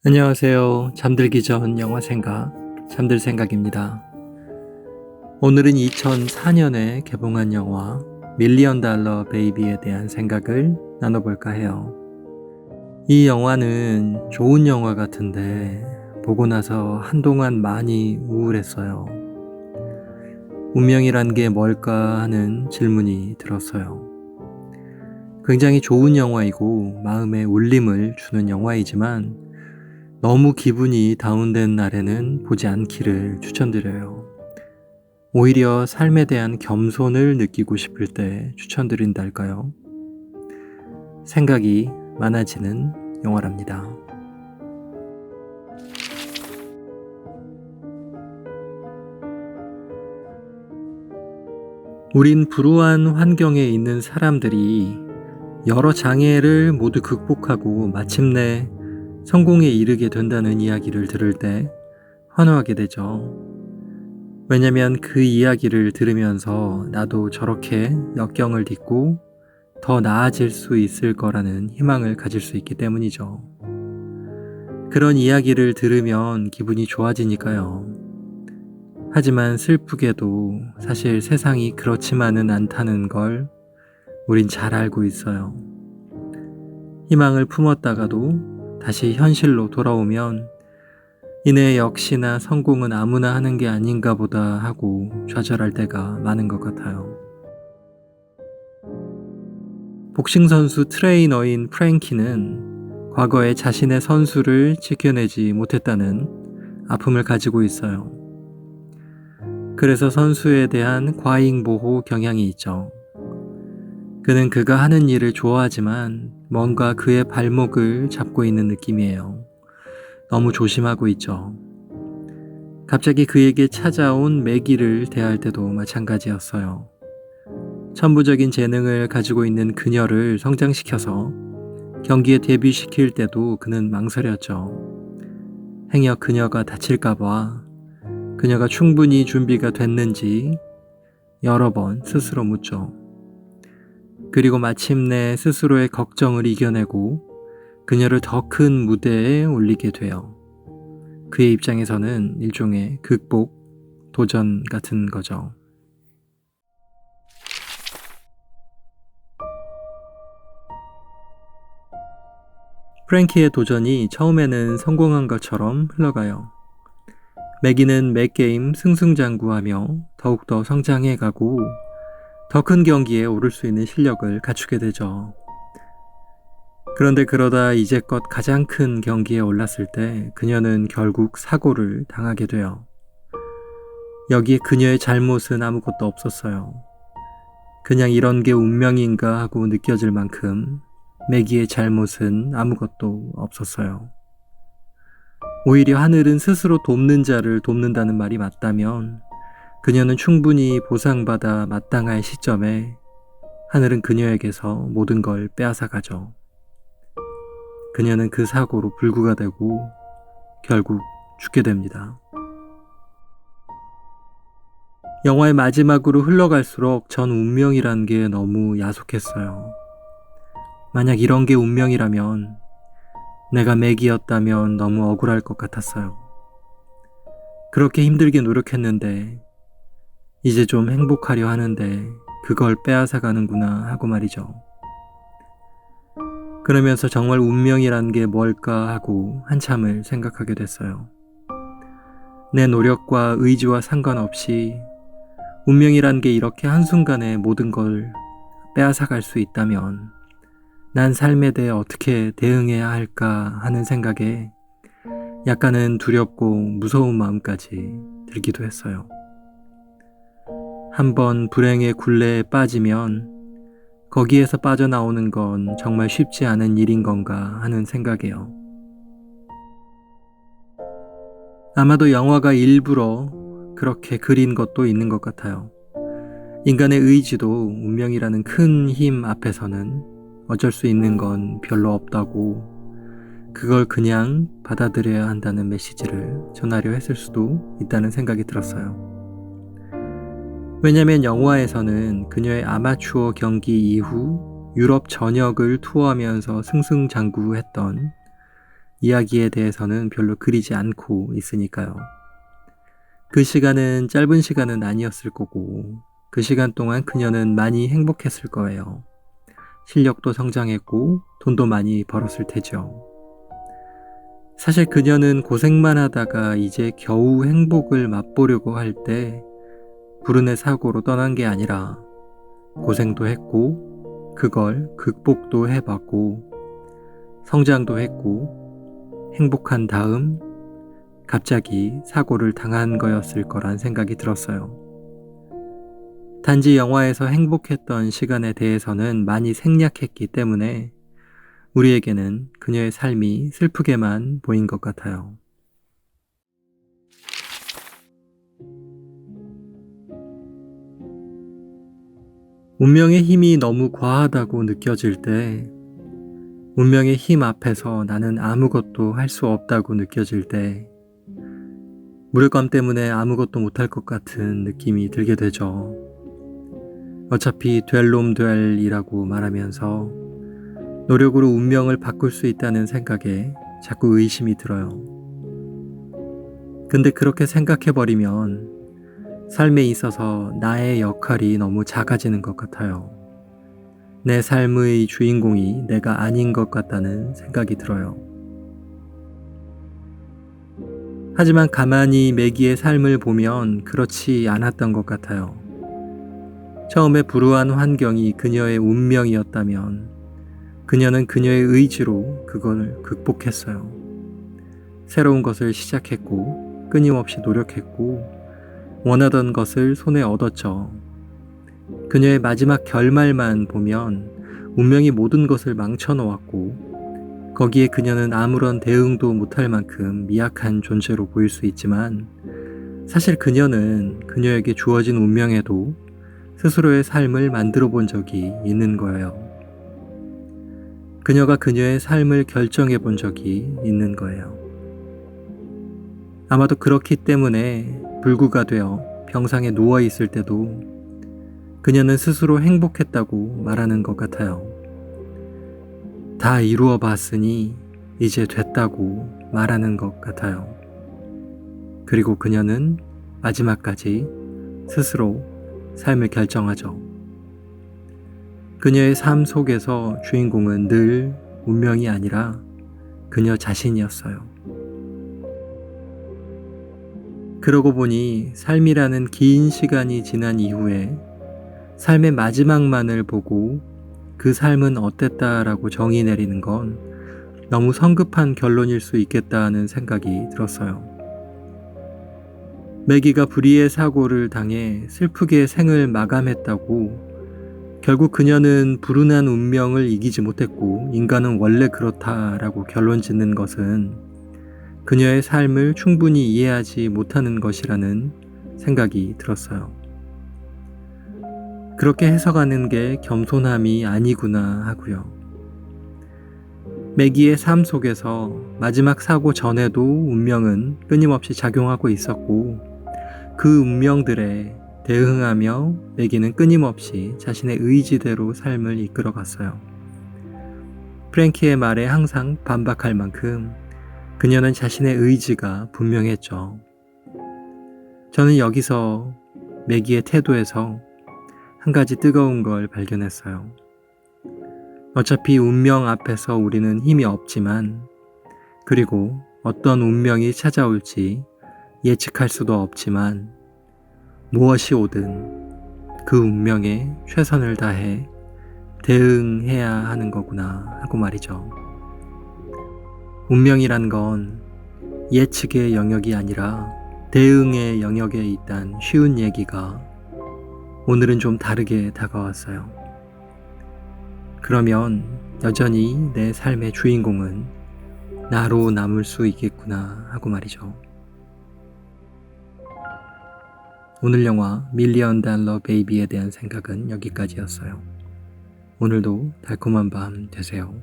안녕하세요. 잠들기 전 영화 생각, 잠들 생각입니다. 오늘은 2004년에 개봉한 영화 밀리언 달러 베이비에 대한 생각을 나눠볼까 해요. 이 영화는 좋은 영화 같은데 보고 나서 한동안 많이 우울했어요. 운명이란 게 뭘까 하는 질문이 들었어요. 굉장히 좋은 영화이고 마음에 울림을 주는 영화이지만 너무 기분이 다운된 날에는 보지 않기를 추천드려요. 오히려 삶에 대한 겸손을 느끼고 싶을 때 추천드린달까요? 생각이 많아지는 영화랍니다. 우린 불우한 환경에 있는 사람들이 여러 장애를 모두 극복하고 마침내 성공에 이르게 된다는 이야기를 들을 때 환호하게 되죠. 왜냐면 그 이야기를 들으면서 나도 저렇게 역경을 딛고 더 나아질 수 있을 거라는 희망을 가질 수 있기 때문이죠. 그런 이야기를 들으면 기분이 좋아지니까요. 하지만 슬프게도 사실 세상이 그렇지만은 않다는 걸 우린 잘 알고 있어요. 희망을 품었다가도 다시 현실로 돌아오면 이내 역시나 성공은 아무나 하는 게 아닌가 보다 하고 좌절할 때가 많은 것 같아요. 복싱 선수 트레이너인 프랭키는 과거에 자신의 선수를 지켜내지 못했다는 아픔을 가지고 있어요. 그래서 선수에 대한 과잉보호 경향이 있죠. 그는 그가 하는 일을 좋아하지만 뭔가 그의 발목을 잡고 있는 느낌이에요. 너무 조심하고 있죠. 갑자기 그에게 찾아온 매기를 대할 때도 마찬가지였어요. 천부적인 재능을 가지고 있는 그녀를 성장시켜서 경기에 데뷔시킬 때도 그는 망설였죠. 행여 그녀가 다칠까봐 그녀가 충분히 준비가 됐는지 여러 번 스스로 묻죠. 그리고 마침내 스스로의 걱정을 이겨내고 그녀를 더 큰 무대에 올리게 돼요. 그의 입장에서는 일종의 극복, 도전 같은 거죠. 프랭키의 도전이 처음에는 성공한 것처럼 흘러가요. 매기는 매게임 승승장구하며 더욱더 성장해가고 더 큰 경기에 오를 수 있는 실력을 갖추게 되죠. 그런데 그러다 이제껏 가장 큰 경기에 올랐을 때 그녀는 결국 사고를 당하게 돼요. 여기에 그녀의 잘못은 아무것도 없었어요. 그냥 이런 게 운명인가 하고 느껴질 만큼 매기의 잘못은 아무것도 없었어요. 오히려 하늘은 스스로 돕는 자를 돕는다는 말이 맞다면 그녀는 충분히 보상받아 마땅할 시점에 하늘은 그녀에게서 모든 걸 빼앗아 가죠. 그녀는 그 사고로 불구가 되고 결국 죽게 됩니다. 영화의 마지막으로 흘러갈수록 전 운명이란 게 너무 야속했어요. 만약 이런 게 운명이라면 내가 맥이었다면 너무 억울할 것 같았어요. 그렇게 힘들게 노력했는데 이제 좀 행복하려 하는데 그걸 빼앗아 가는구나 하고 말이죠. 그러면서 정말 운명이란 게 뭘까 하고 한참을 생각하게 됐어요. 내 노력과 의지와 상관없이 운명이란 게 이렇게 한순간에 모든 걸 빼앗아 갈 수 있다면 난 삶에 대해 어떻게 대응해야 할까 하는 생각에 약간은 두렵고 무서운 마음까지 들기도 했어요. 한번 불행의 굴레에 빠지면 거기에서 빠져나오는 건 정말 쉽지 않은 일인 건가 하는 생각이에요. 아마도 영화가 일부러 그렇게 그린 것도 있는 것 같아요. 인간의 의지도 운명이라는 큰 힘 앞에서는 어쩔 수 있는 건 별로 없다고 그걸 그냥 받아들여야 한다는 메시지를 전하려 했을 수도 있다는 생각이 들었어요. 왜냐면 영화에서는 그녀의 아마추어 경기 이후 유럽 전역을 투어하면서 승승장구했던 이야기에 대해서는 별로 그리지 않고 있으니까요. 그 시간은 짧은 시간은 아니었을 거고 그 시간 동안 그녀는 많이 행복했을 거예요. 실력도 성장했고 돈도 많이 벌었을 테죠. 사실 그녀는 고생만 하다가 이제 겨우 행복을 맛보려고 할 때 불운의 사고로 떠난 게 아니라 고생도 했고 그걸 극복도 해봤고 성장도 했고 행복한 다음 갑자기 사고를 당한 거였을 거란 생각이 들었어요. 단지 영화에서 행복했던 시간에 대해서는 많이 생략했기 때문에 우리에게는 그녀의 삶이 슬프게만 보인 것 같아요. 운명의 힘이 너무 과하다고 느껴질 때, 운명의 힘 앞에서 나는 아무것도 할 수 없다고 느껴질 때, 무력감 때문에 아무것도 못할 것 같은 느낌이 들게 되죠. 어차피 될 놈 될이라고 말하면서 노력으로 운명을 바꿀 수 있다는 생각에 자꾸 의심이 들어요. 근데 그렇게 생각해버리면 삶에 있어서 나의 역할이 너무 작아지는 것 같아요. 내 삶의 주인공이 내가 아닌 것 같다는 생각이 들어요. 하지만 가만히 매기의 삶을 보면 그렇지 않았던 것 같아요. 처음에 불우한 환경이 그녀의 운명이었다면 그녀는 그녀의 의지로 그걸 극복했어요. 새로운 것을 시작했고 끊임없이 노력했고 원하던 것을 손에 얻었죠. 그녀의 마지막 결말만 보면 운명이 모든 것을 망쳐놓았고 거기에 그녀는 아무런 대응도 못할 만큼 미약한 존재로 보일 수 있지만 사실 그녀는 그녀에게 주어진 운명에도 스스로의 삶을 만들어 본 적이 있는 거예요. 그녀가 그녀의 삶을 결정해 본 적이 있는 거예요. 아마도 그렇기 때문에 불구가 되어 병상에 누워 있을 때도 그녀는 스스로 행복했다고 말하는 것 같아요. 다 이루어 봤으니 이제 됐다고 말하는 것 같아요. 그리고 그녀는 마지막까지 스스로 삶을 결정하죠. 그녀의 삶 속에서 주인공은 늘 운명이 아니라 그녀 자신이었어요. 그러고 보니 삶이라는 긴 시간이 지난 이후에 삶의 마지막만을 보고 그 삶은 어땠다라고 정의 내리는 건 너무 성급한 결론일 수 있겠다는 생각이 들었어요. 매기가 불의의 사고를 당해 슬프게 생을 마감했다고 결국 그녀는 불운한 운명을 이기지 못했고 인간은 원래 그렇다라고 결론 짓는 것은 그녀의 삶을 충분히 이해하지 못하는 것이라는 생각이 들었어요. 그렇게 해석하는 게 겸손함이 아니구나 하고요. 매기의 삶 속에서 마지막 사고 전에도 운명은 끊임없이 작용하고 있었고 그 운명들에 대응하며 매기는 끊임없이 자신의 의지대로 삶을 이끌어갔어요. 프랭키의 말에 항상 반박할 만큼 그녀는 자신의 의지가 분명했죠. 저는 여기서 매기의 태도에서 한 가지 뜨거운 걸 발견했어요. 어차피 운명 앞에서 우리는 힘이 없지만 그리고 어떤 운명이 찾아올지 예측할 수도 없지만 무엇이 오든 그 운명에 최선을 다해 대응해야 하는 거구나 하고 말이죠. 운명이란 건 예측의 영역이 아니라 대응의 영역에 있단 쉬운 얘기가 오늘은 좀 다르게 다가왔어요. 그러면 여전히 내 삶의 주인공은 나로 남을 수 있겠구나 하고 말이죠. 오늘 영화 밀리언 달러 베이비에 대한 생각은 여기까지였어요. 오늘도 달콤한 밤 되세요.